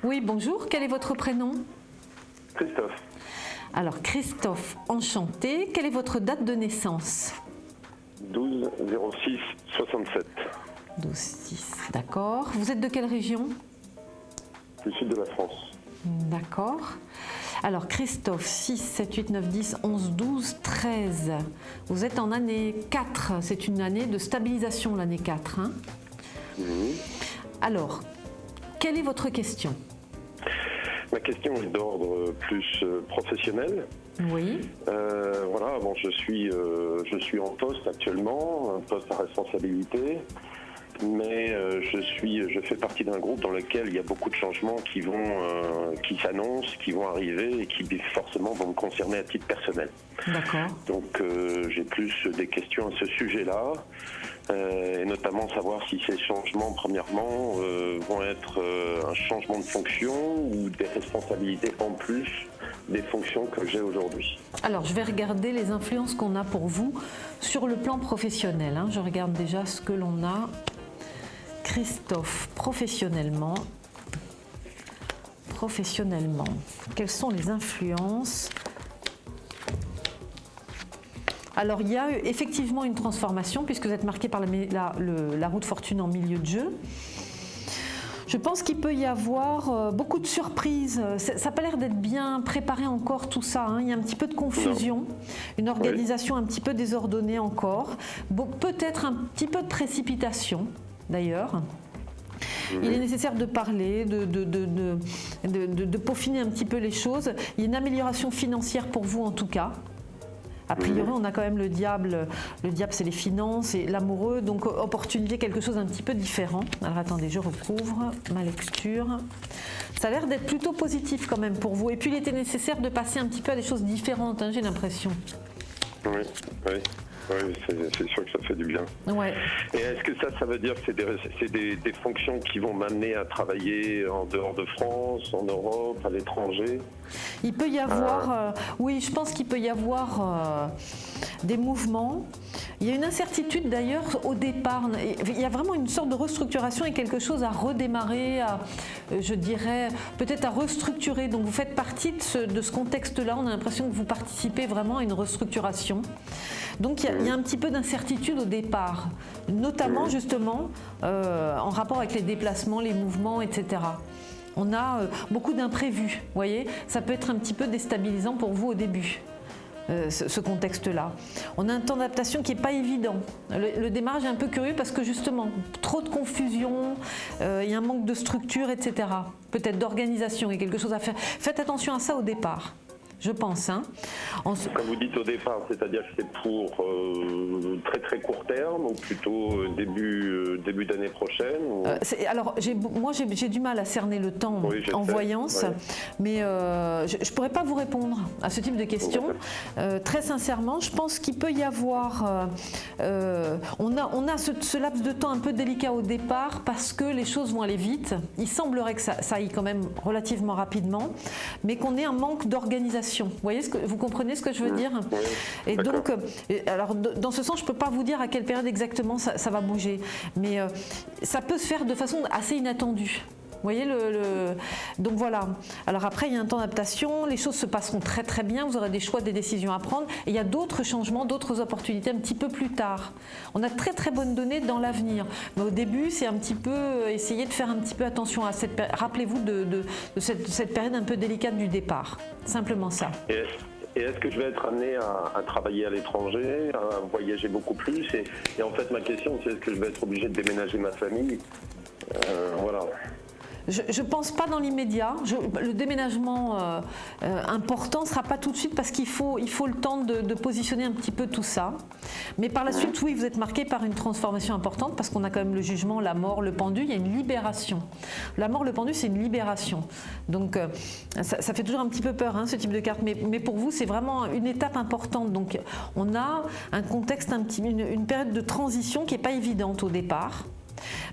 Oui, bonjour. Quel est votre prénom? Christophe. Alors, Christophe, enchanté. Quelle est votre date de naissance? 12-06-67. 12-6, d'accord. Vous êtes de quelle région? Du sud de la France. D'accord. Alors, Christophe, 6, 7, 8, 9, 10, 11, 12, 13. Vous êtes en année 4. C'est une année de stabilisation, l'année 4. Hein? Alors, quelle est votre question? Ma question est d'ordre plus professionnel. Oui. Voilà, bon, je suis en poste actuellement, un poste à responsabilité, mais je fais partie d'un groupe dans lequel il y a beaucoup de changements qui s'annoncent, qui vont arriver et qui forcément vont me concerner à titre personnel. D'accord. Donc j'ai plus des questions à ce sujet-là, et notamment savoir si ces changements, premièrement, vont être un changement de fonction ou des responsabilités en plus des fonctions que j'ai aujourd'hui. Alors, je vais regarder les influences qu'on a pour vous sur le plan professionnel. Hein. Je regarde déjà ce que l'on a. Christophe, professionnellement, quelles sont les influences? Alors, il y a effectivement une transformation puisque vous êtes marqué par la roue de fortune en milieu de jeu. Je pense qu'il peut y avoir beaucoup de surprises. Ça n'a pas l'air d'être bien préparé encore tout ça. Hein. Il y a un petit peu de confusion, une organisation un petit peu désordonnée encore. Peut-être un petit peu de précipitation d'ailleurs. Il est nécessaire de parler, de peaufiner un petit peu les choses. Il y a une amélioration financière pour vous en tout cas. A priori, on a quand même le diable. Le diable, c'est les finances et l'amoureux. Donc, opportunité, quelque chose d'un petit peu différent. Alors, attendez, je recouvre ma lecture. Ça a l'air d'être plutôt positif quand même pour vous. Et puis, il était nécessaire de passer un petit peu à des choses différentes, hein, j'ai l'impression. Oui, c'est sûr que ça fait du bien. Ouais. Et est-ce que ça veut dire que c'est des fonctions qui vont m'amener à travailler en dehors de France, en Europe, à l'étranger? Il peut y avoir, oui, je pense qu'il peut y avoir des mouvements. Il y a une incertitude d'ailleurs au départ. Il y a vraiment une sorte de restructuration et quelque chose à redémarrer, je dirais, peut-être à restructurer. Donc vous faites partie de ce contexte-là. On a l'impression que vous participez vraiment à une restructuration. Donc il y a un petit peu d'incertitude au départ, notamment justement en rapport avec les déplacements, les mouvements, etc. On a beaucoup d'imprévus, vous voyez, ça peut être un petit peu déstabilisant pour vous au début. Ce contexte-là. On a un temps d'adaptation qui n'est pas évident. Le démarrage est un peu curieux parce que justement, trop de confusion, il y a un manque de structure, etc. Peut-être d'organisation, il y a quelque chose à faire. Faites attention à ça au départ. Je pense. Hein. Quand vous dites au départ, c'est-à-dire que c'est pour très très court terme ou plutôt début d'année prochaine ou... Alors, moi j'ai du mal à cerner le temps en voyance, mais je ne pourrais pas vous répondre à ce type de questions. Très sincèrement, je pense qu'il peut y avoir... on a ce laps de temps un peu délicat au départ parce que les choses vont aller vite. Il semblerait que ça aille quand même relativement rapidement, mais qu'on ait un manque d'organisation. Vous comprenez ce que je veux dire? Et donc, alors dans ce sens, je ne peux pas vous dire à quelle période exactement ça va bouger, mais ça peut se faire de façon assez inattendue. Vous voyez donc voilà. Alors après, il y a un temps d'adaptation, les choses se passeront très très bien, vous aurez des choix, des décisions à prendre, et il y a d'autres changements, d'autres opportunités un petit peu plus tard. On a de très très bonnes données dans l'avenir, mais au début, c'est un petit peu essayer de faire un petit peu attention à cette période. Rappelez-vous de cette période un peu délicate du départ, simplement ça. Et est-ce que je vais être amené à travailler à l'étranger, à voyager beaucoup plus et en fait, ma question, c'est est-ce que je vais être obligé de déménager ma famille? Voilà. Je ne pense pas dans l'immédiat. Le déménagement important ne sera pas tout de suite parce qu'il faut le temps de positionner un petit peu tout ça. Mais par la suite, oui, vous êtes marqué par une transformation importante parce qu'on a quand même le jugement, la mort, le pendu, il y a une libération. La mort, le pendu, c'est une libération. Donc ça fait toujours un petit peu peur, hein, ce type de carte. Mais pour vous, c'est vraiment une étape importante. Donc on a un contexte, une période de transition qui n'est pas évidente au départ.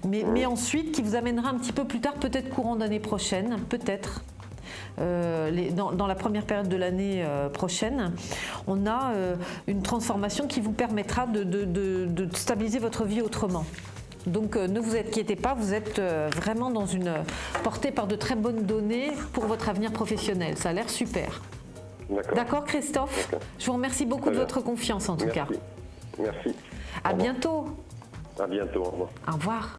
Mais ensuite, qui vous amènera un petit peu plus tard, peut-être courant d'année prochaine, peut-être, dans la première période de l'année prochaine, on a une transformation qui vous permettra de stabiliser votre vie autrement. Donc ne vous inquiétez pas, vous êtes vraiment porté par de très bonnes données pour votre avenir professionnel. Ça a l'air super. D'accord, Christophe? Je vous remercie beaucoup de votre confiance en tout cas. Merci. À bientôt. À bientôt, au revoir. Au revoir.